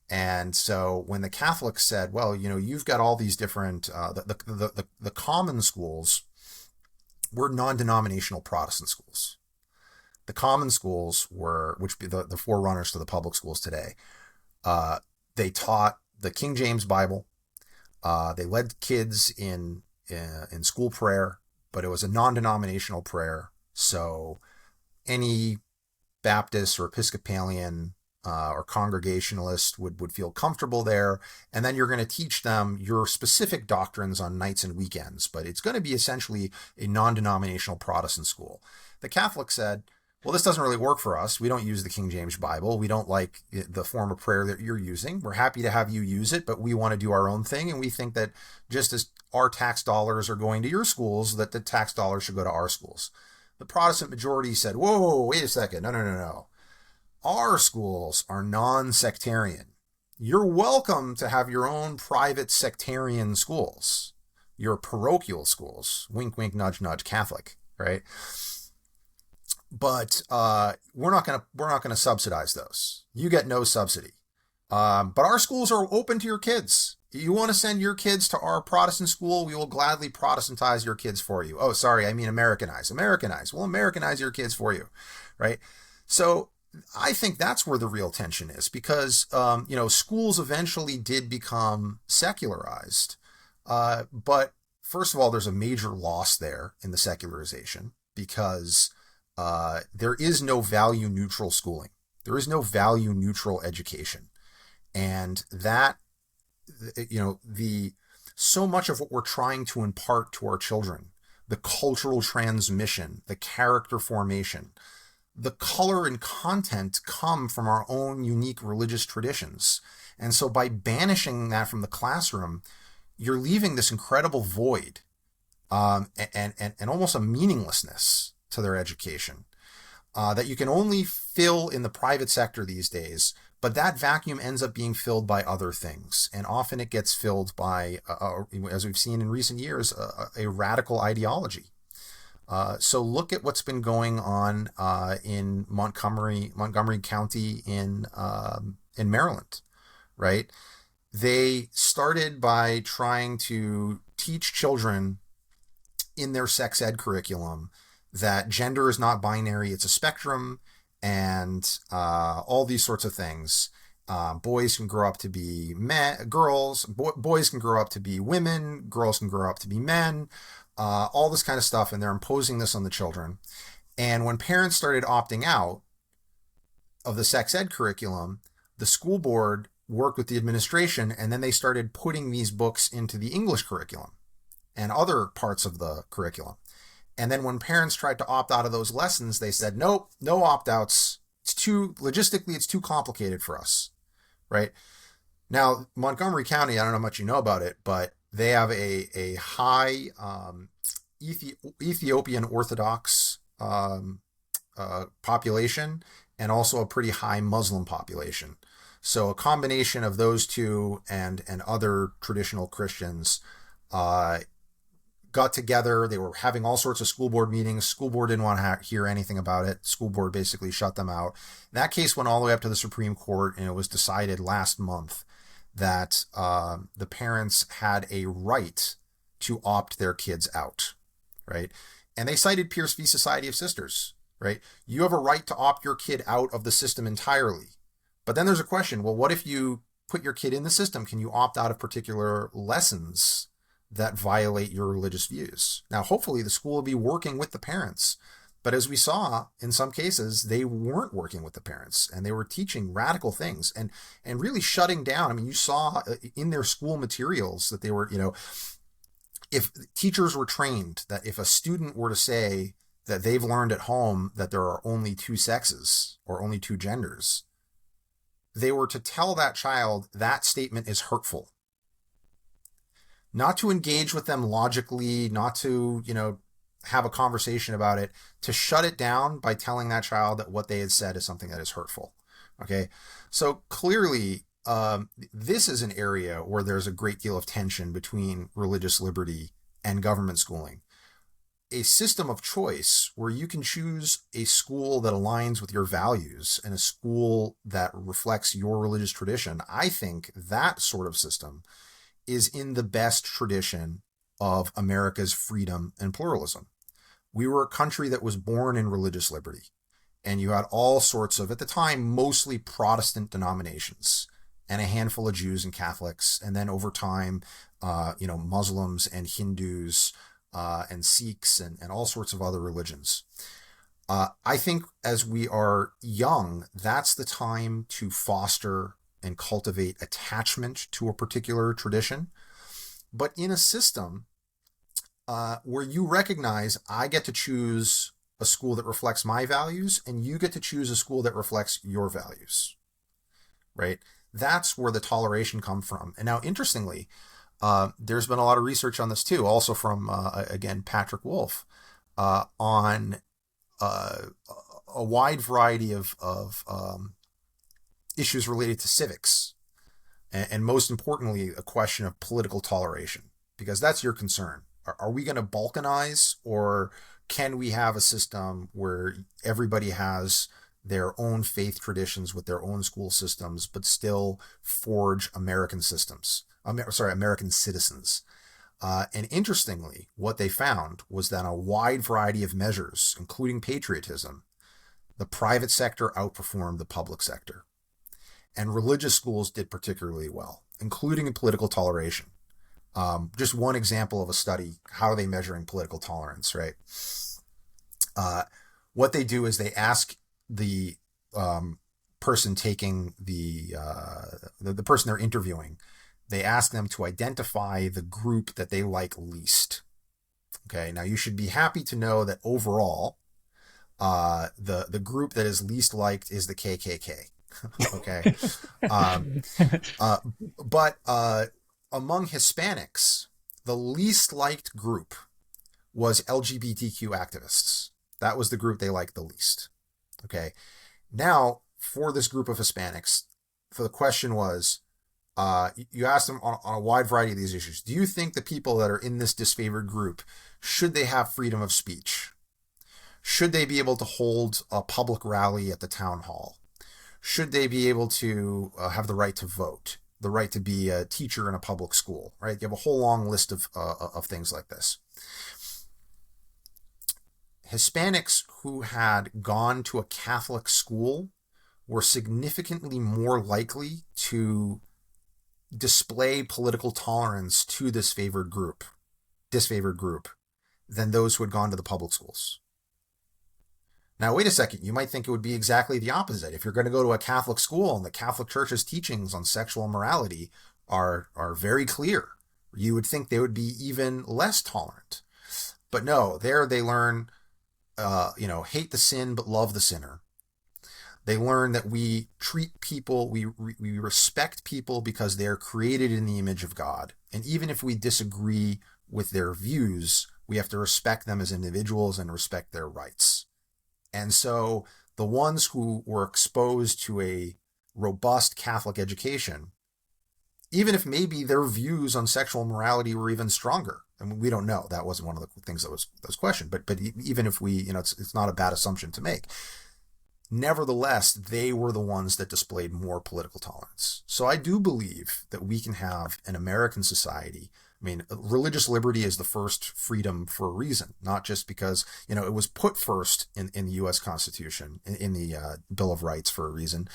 And so when the Catholics said, well, you've got all these different, the common schools were non-denominational Protestant schools. The common schools which be the forerunners to the public schools today. They taught the King James Bible. They led kids in school prayer, but it was a non-denominational prayer. So any Baptist or Episcopalian or Congregationalist would feel comfortable there. And then you're going to teach them your specific doctrines on nights and weekends, but it's going to be essentially a non-denominational Protestant school. The Catholics said, well, this doesn't really work for us. We don't use the King James Bible. We don't like the form of prayer that you're using. We're happy to have you use it, but we want to do our own thing. And we think that just as our tax dollars are going to your schools, that the tax dollars should go to our schools. The Protestant majority said, whoa, wait a second. No. Our schools are non-sectarian. You're welcome to have your own private sectarian schools, your parochial schools. Wink, wink, nudge, nudge, Catholic, right? But we're not gonna subsidize those. You get no subsidy. But our schools are open to your kids. You want to send your kids to our Protestant school, we will gladly Protestantize your kids for you. Oh, sorry, I mean Americanize. We'll Americanize your kids for you, right? So I think that's where the real tension is, because schools eventually did become secularized. But first of all, there's a major loss there in the secularization, because there is no value neutral schooling. There is no value neutral education. And that, so much of what we're trying to impart to our children, the cultural transmission, the character formation, the color and content come from our own unique religious traditions. And so by banishing that from the classroom, you're leaving this incredible void, and almost a meaninglessness to their education, that you can only fill in the private sector these days. But that vacuum ends up being filled by other things. And often it gets filled by, as we've seen in recent years, a radical ideology. So look at what's been going on in Montgomery County in Maryland, right? They started by trying to teach children in their sex ed curriculum that gender is not binary, it's a spectrum, and all these sorts of things. Boys can grow up to be girls, boys can grow up to be women, girls can grow up to be men, all this kind of stuff, and they're imposing this on the children. And when parents started opting out of the sex ed curriculum, the school board worked with the administration, and then they started putting these books into the English curriculum and other parts of the curriculum. And then when parents tried to opt out of those lessons, they said, nope, no opt-outs. Logistically, it's too complicated for us, right? Now, Montgomery County, I don't know how much you know about it, but they have a high Ethiopian Orthodox population and also a pretty high Muslim population. So a combination of those two and other traditional Christians got together. They were having all sorts of school board meetings. School board didn't want to hear anything about it. School board basically shut them out. That case went all the way up to the Supreme Court, and it was decided last month that the parents had a right to opt their kids out, right? And they cited Pierce v. Society of Sisters, right? You have a right to opt your kid out of the system entirely. But then there's a question, well, what if you put your kid in the system? Can you opt out of particular lessons that violate your religious views? Now, hopefully the school will be working with the parents. But as we saw, in some cases, they weren't working with the parents, and they were teaching radical things and really shutting down. I mean, you saw in their school materials that they were, if teachers were trained that if a student were to say that they've learned at home that there are only two sexes or only two genders, they were to tell that child that statement is hurtful. Not to engage with them logically, not to, have a conversation about it, to shut it down by telling that child that what they had said is something that is hurtful. Okay. So clearly, this is an area where there's a great deal of tension between religious liberty and government schooling. A system of choice where you can choose a school that aligns with your values and a school that reflects your religious tradition, I think that sort of system is in the best tradition of America's freedom and pluralism. We were a country that was born in religious liberty, and you had all sorts of, at the time, mostly Protestant denominations and a handful of Jews and Catholics, and then over time, Muslims and Hindus and Sikhs and all sorts of other religions. I think as we are young, that's the time to foster and cultivate attachment to a particular tradition. But in a system where you recognize I get to choose a school that reflects my values and you get to choose a school that reflects your values, right? That's where the toleration comes from. And now, interestingly, there's been a lot of research on this too, also from, again, Patrick Wolf, on a wide variety of issues related to civics. And most importantly, a question of political toleration, because that's your concern. Are we going to balkanize, or can we have a system where everybody has their own faith traditions with their own school systems, but still forge American systems? American citizens. And interestingly, what they found was that a wide variety of measures, including patriotism, the private sector outperformed the public sector. And religious schools did particularly well, including in political toleration. Just one example of a study, how are they measuring political tolerance, right? What they do is they ask the person taking the person they're interviewing, they ask them to identify the group that they like least. Okay, now you should be happy to know that overall, the group that is least liked is the KKK. Okay, but among Hispanics, the least liked group was LGBTQ activists. That was the group they liked the least. Okay, now for this group of Hispanics, the question was, you asked them on a wide variety of these issues. Do you think the people that are in this disfavored group, should they have freedom of speech? Should they be able to hold a public rally at the town hall? Should they be able to have the right to vote, the right to be a teacher in a public school, right? You have a whole long list of things like this. Hispanics who had gone to a Catholic school were significantly more likely to display political tolerance to this disfavored group than those who had gone to the public schools. Now, wait a second. You might think it would be exactly the opposite. If you're going to go to a Catholic school and the Catholic Church's teachings on sexual morality are very clear, you would think they would be even less tolerant. But no, there they learn, hate the sin but love the sinner. They learn that we treat people, we respect people because they're created in the image of God. And even if we disagree with their views, We have to respect them as individuals and respect their rights. And so the ones who were exposed to a robust Catholic education, even if maybe their views on sexual morality were even stronger, I mean, we don't know. That wasn't one of the things that was questioned. But even if we, it's not a bad assumption to make. Nevertheless, they were the ones that displayed more political tolerance. So I do believe that we can have an American society. I mean, religious liberty is the first freedom for a reason, not just because, it was put first in the U.S. Constitution, in the Bill of Rights for a reason.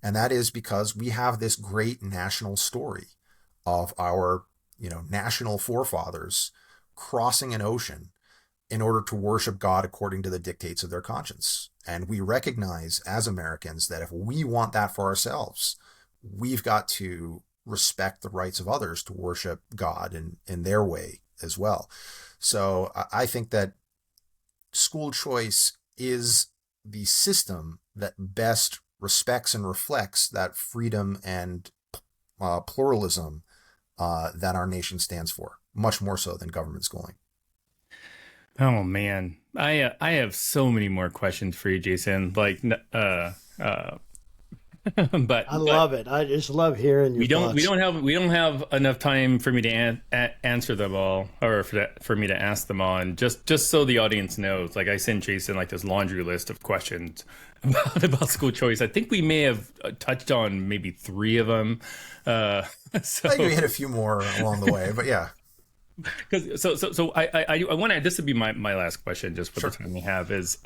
And that is because we have this great national story of our, national forefathers crossing an ocean in order to worship God according to the dictates of their conscience. And we recognize as Americans that if we want that for ourselves, we've got to respect the rights of others to worship God in their way as well. So I think that school choice is the system that best respects and reflects that freedom and pluralism that our nation stands for, much more so than government schooling. Oh man, I have so many more questions for you, Jason. Like, but I love it. I just love hearing your thoughts. We don't have enough time for me to answer them all, or for me to ask them all. And just so the audience knows, like I sent Jason like this laundry list of questions about school choice. I think we may have touched on maybe 3 of them. So I think we hit a few more along the way, but yeah. Because so I want to, this would be my last question just for Sure. the time we have is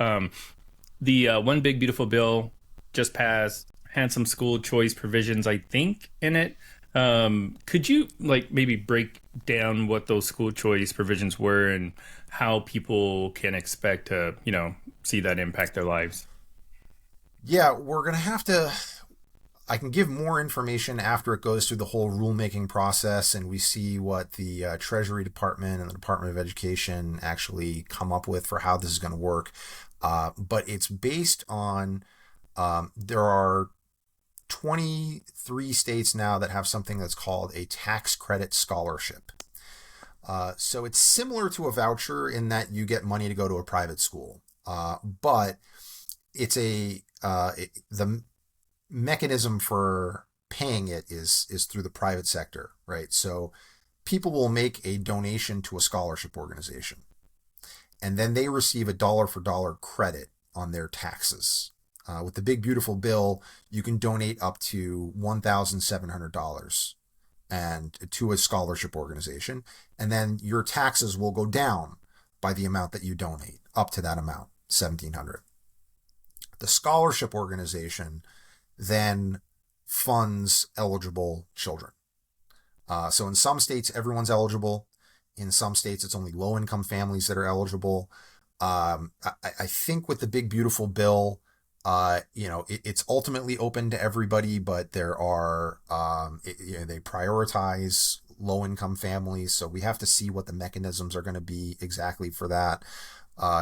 the One Big Beautiful Bill just passed, had some school choice provisions I think in it. Could you like maybe break down what those school choice provisions were and how people can expect to see that impact their lives? Yeah, we're going to have to, I can give more information after it goes through the whole rulemaking process and we see what the Treasury Department and the Department of Education actually come up with for how this is going to work. But it's based on, there are 23 states now that have something that's called a tax credit scholarship. So it's similar to a voucher in that you get money to go to a private school. But it's the mechanism for paying it is through the private sector, right? So people will make a donation to a scholarship organization, and then they receive a dollar for dollar credit on their taxes. With the Big Beautiful Bill, you can donate up to $1,700 and to a scholarship organization, and then your taxes will go down by the amount that you donate up to that amount, $1,700. The scholarship organization then funds eligible children. So in some states, everyone's eligible. In some states, it's only low-income families that are eligible. I think with the Big Beautiful Bill, it's ultimately open to everybody, but there are, they prioritize low-income families. So we have to see what the mechanisms are going to be exactly for that.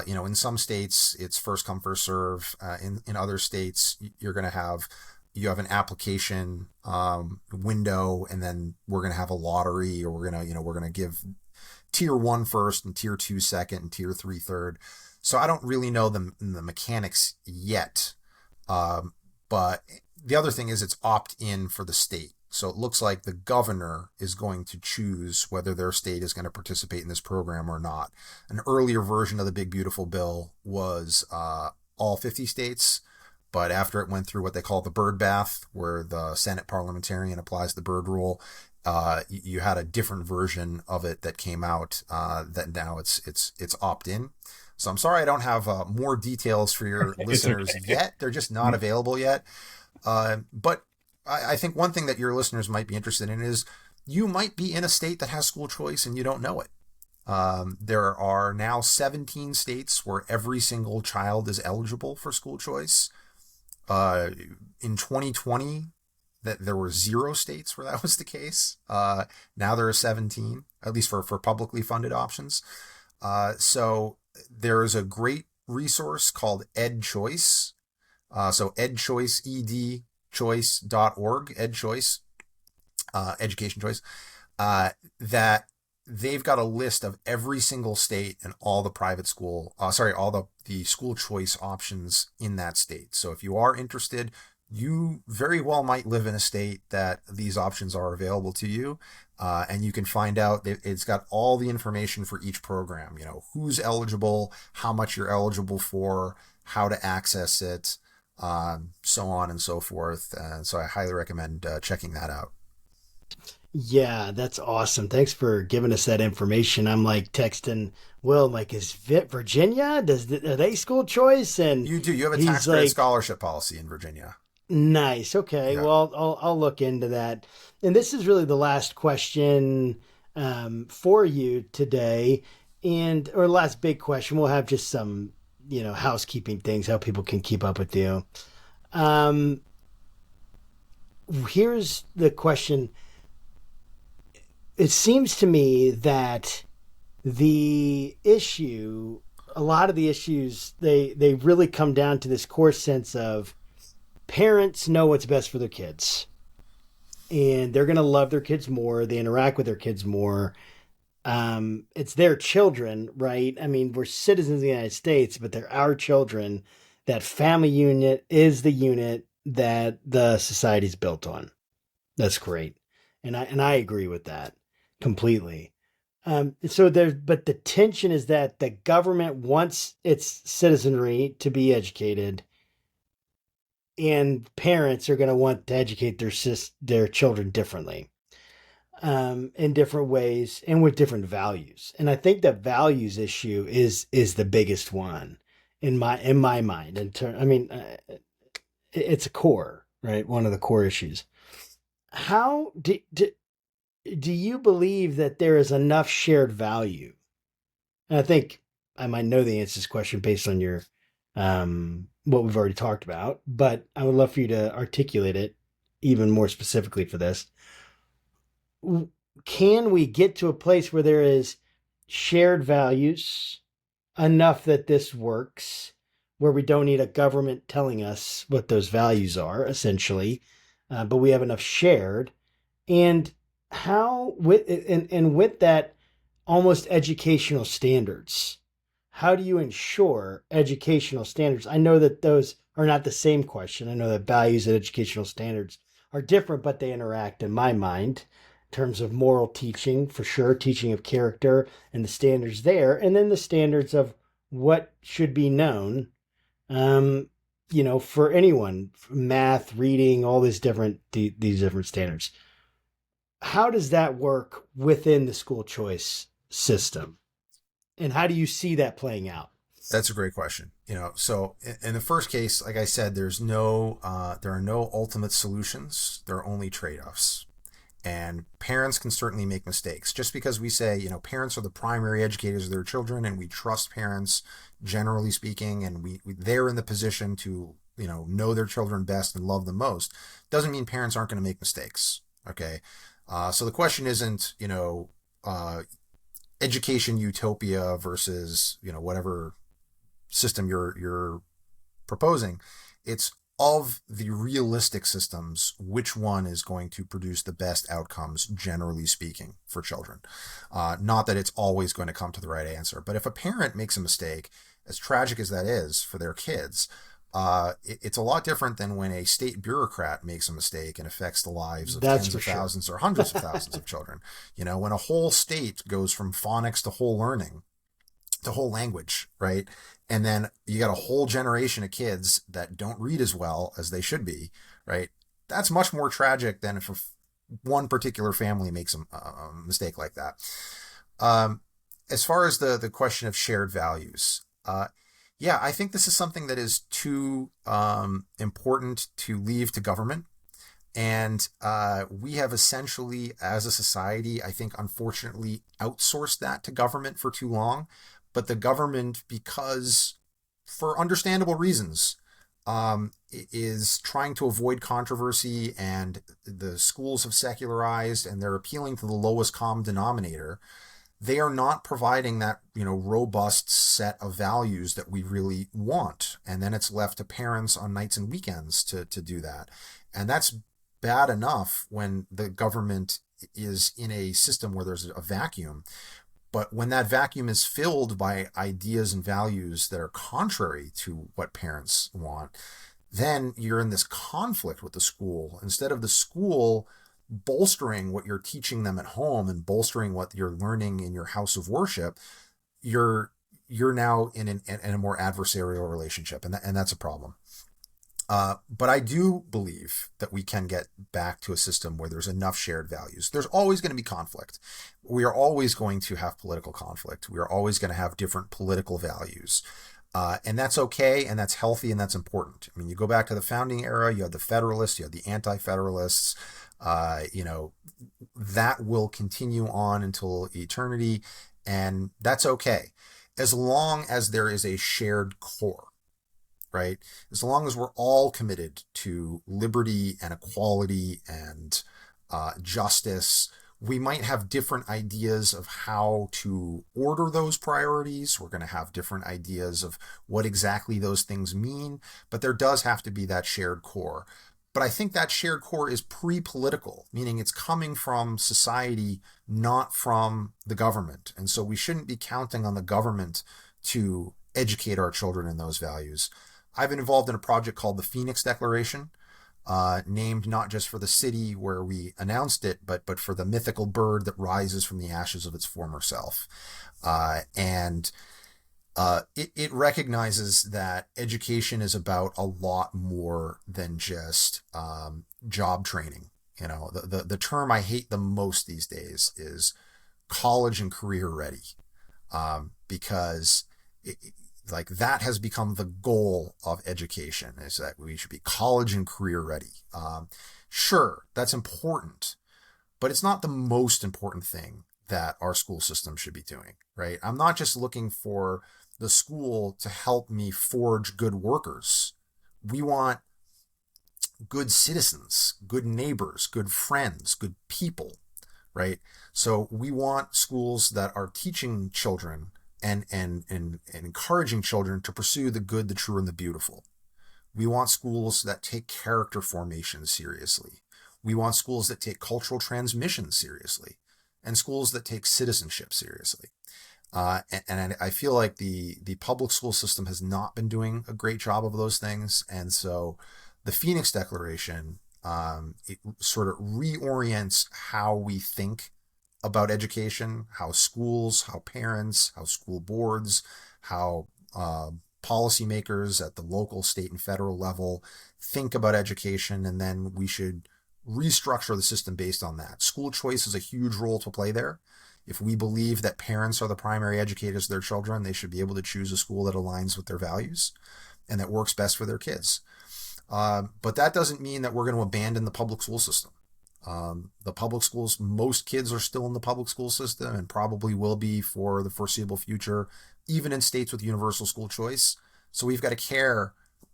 In some states, it's first come, first serve. In other states, you have an application window, and then we're going to have a lottery, or we're going to give tier 1 first and tier 2 second and tier 3 third. So I don't really know the mechanics yet. But the other thing is it's opt-in for the state. So it looks like the governor is going to choose whether their state is going to participate in this program or not. An earlier version of the Big Beautiful Bill was all 50 states, but after it went through what they call the bird bath, where the Senate parliamentarian applies the bird rule, you had a different version of it that came out that now it's opt-in. So I'm sorry I don't have more details for your listeners yet. They're just not available yet. But I think one thing that your listeners might be interested in is you might be in a state that has school choice and you don't know it. There are now 17 states where every single child is eligible for school choice. In 2020, that there were 0 states where that was the case. Now there are 17, at least for publicly funded options. So there is a great resource called EdChoice. So EdChoice, edchoice.org, EdChoice, education choice, that they've got a list of every single state and all the all the school choice options in that state. So if you are interested, you very well might live in a state that these options are available to you. And you can find out, it's got all the information for each program, who's eligible, how much you're eligible for, how to access it, so on and so forth. And so I highly recommend checking that out. Yeah, that's awesome. Thanks for giving us that information. I'm like texting Will, I'm like, is Virginia? Are they school choice? And You do. You have a he's tax credit like, scholarship policy in Virginia. nice. Okay. Yeah. Well, I'll look into that. And this is really the last question for you today, or last big question. We'll have just some, housekeeping things, how people can keep up with you. Here's the question. It seems to me that a lot of the issues, they really come down to this core sense of parents know what's best for their kids, and they're going to love their kids more. They interact with their kids more. It's their children, right? I mean, we're citizens of the United States, but they're our children. That family unit is the unit that the society's built on. That's great. And I agree with that completely. But the tension is that the government wants its citizenry to be educated, and parents are going to want to educate their children differently, in different ways and with different values. And I think the values issue is the biggest one in my mind. It's a core, right? One of the core issues. How do you believe that there is enough shared value? And I think I might know the answer to this question based on your what we've already talked about, but I would love for you to articulate it even more specifically for this. Can we get to a place where there is shared values enough that this works, where we don't need a government telling us what those values are, essentially, but we have enough shared? And how with that, almost educational standards, how do you ensure educational standards? I know that those are not the same question. I know that values and educational standards are different, but they interact in my mind in terms of moral teaching, for sure, teaching of character and the standards there, and then the standards of what should be known, for anyone, math, reading, all these different standards. How does that work within the school choice system? And how do you see that playing out? That's a great question. So in the first case, like I said, there are no ultimate solutions. There are only trade-offs. And parents can certainly make mistakes. Just because we say, parents are the primary educators of their children, and we trust parents, generally speaking, and they're in the position to, know their children best and love them most, doesn't mean parents aren't going to make mistakes. Okay. So the question isn't, education utopia versus, whatever system you're proposing. It's, of the realistic systems, which one is going to produce the best outcomes, generally speaking, for children? Not that it's always going to come to the right answer, but if a parent makes a mistake, as tragic as that is for their kids, it's a lot different than when a state bureaucrat makes a mistake and affects the lives of tens of thousands or hundreds of thousands of children. When a whole state goes from phonics to whole learning, to whole language, right? And then you got a whole generation of kids that don't read as well as they should be, right? That's much more tragic than if one particular family makes a mistake like that. As far as the question of shared values, I think this is something that is too important to leave to government. And we have essentially, as a society, I think, unfortunately, outsourced that to government for too long. But the government, because for understandable reasons, is trying to avoid controversy, and the schools have secularized and they're appealing to the lowest common denominator. They are not providing that, robust set of values that we really want. And then it's left to parents on nights and weekends to do that. And that's bad enough when the government is in a system where there's a vacuum. But when that vacuum is filled by ideas and values that are contrary to what parents want, then you're in this conflict with the school. Instead of the school bolstering what you're teaching them at home and bolstering what you're learning in your house of worship, you're now in a more adversarial relationship, and that's a problem. But I do believe that we can get back to a system where there's enough shared values. There's always going to be conflict. We are always going to have political conflict. We are always going to have different political values. And that's okay, and that's healthy, and that's important. I mean, you go back to the founding era, you had the Federalists, you had the Anti-Federalists. That will continue on until eternity, and that's okay, as long as there is a shared core. Right? As long as we're all committed to liberty and equality and justice, we might have different ideas of how to order those priorities. We're going to have different ideas of what exactly those things mean, but there does have to be that shared core. But I think that shared core is pre-political, meaning it's coming from society, not from the government. And so we shouldn't be counting on the government to educate our children in those values. I've been involved in a project called the Phoenix Declaration, named not just for the city where we announced it, but for the mythical bird that rises from the ashes of its former self. It recognizes that education is about a lot more than just job training. You know, the term I hate the most these days is college and career ready, because like that has become the goal of education, is that we should be college and career ready. Sure, that's important, but it's not the most important thing that our school system should be doing, right? I'm not just looking for the school to help me forge good workers. We want good citizens, good neighbors, good friends, good people, right? So we want schools that are teaching children and encouraging children to pursue the good, the true, and the beautiful. We want schools that take character formation seriously. We want schools that take cultural transmission seriously, and schools that take citizenship seriously. And I feel like the public school system has not been doing a great job of those things. And so the Phoenix Declaration, it sort of reorients how we think about education, how schools, how parents, how school boards, how policymakers at the local, state, and federal level think about education, and then we should restructure the system based on that. School choice has a huge role to play there. If we believe that parents are the primary educators of their children, they should be able to choose a school that aligns with their values and that works best for their kids. But that doesn't mean that we're going to abandon the public school system. The public schools, most kids are still in the public school system and probably will be for the foreseeable future, even in states with universal school choice. So we've got to care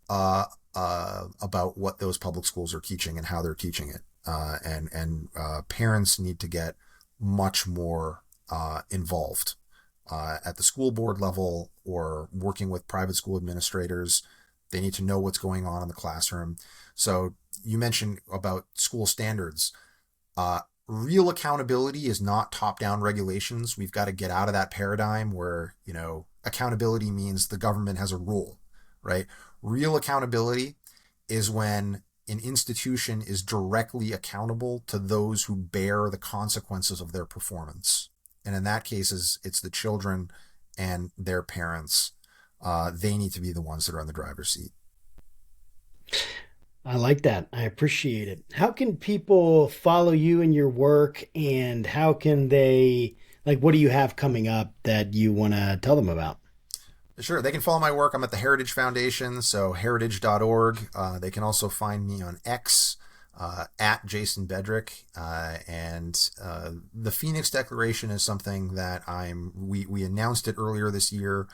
about what those public schools are teaching and how they're teaching it. And parents need to get much more involved at the school board level or working with private school administrators. They need to know what's going on in the classroom. So you mentioned about school standards. Real accountability is not top-down regulations. We've got to get out of that paradigm where, you know, accountability means the government has a rule, right? Real accountability is when an institution is directly accountable to those who bear the consequences of their performance. And in that case, it's the children and their parents. They need to be the ones that are in the driver's seat. I like that. I appreciate it. How can people follow you in your work, and how can they, like, what do you have coming up that you want to tell them about? Sure. They can follow my work. I'm at the Heritage Foundation, so heritage.org. They can also find me on X, at Jason Bedrick. The Phoenix Declaration is something that we announced it earlier this year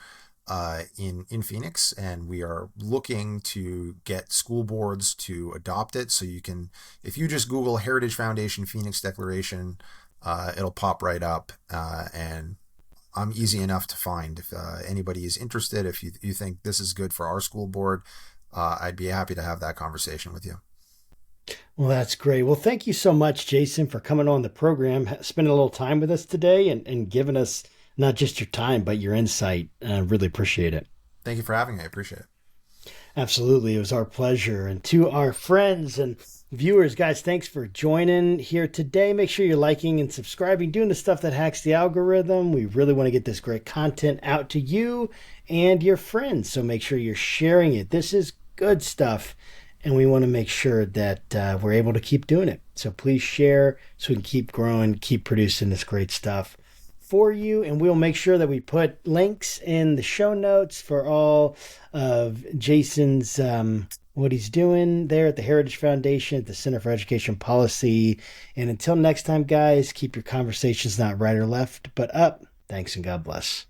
in Phoenix, and we are looking to get school boards to adopt it. So you can, if you just Google Heritage Foundation Phoenix Declaration, it'll pop right up, and I'm easy enough to find. If anybody is interested, if you think this is good for our school board, I'd be happy to have that conversation with you. Well, that's great. Well, thank you so much, Jason, for coming on the program, spending a little time with us today, and giving us not just your time, but your insight. I really appreciate it. Thank you for having me. I appreciate it. Absolutely. It was our pleasure. And to our friends and viewers, guys, thanks for joining here today. Make sure you're liking and subscribing, doing the stuff that hacks the algorithm. We really want to get this great content out to you and your friends. So make sure you're sharing it. This is good stuff. And we want to make sure that we're able to keep doing it. So please share so we can keep growing, keep producing this great stuff for you. And we'll make sure that we put links in the show notes for all of Jason's, what he's doing there at the Heritage Foundation, at the Center for Education Policy. And until next time, guys, keep your conversations not right or left, but up. Thanks and God bless.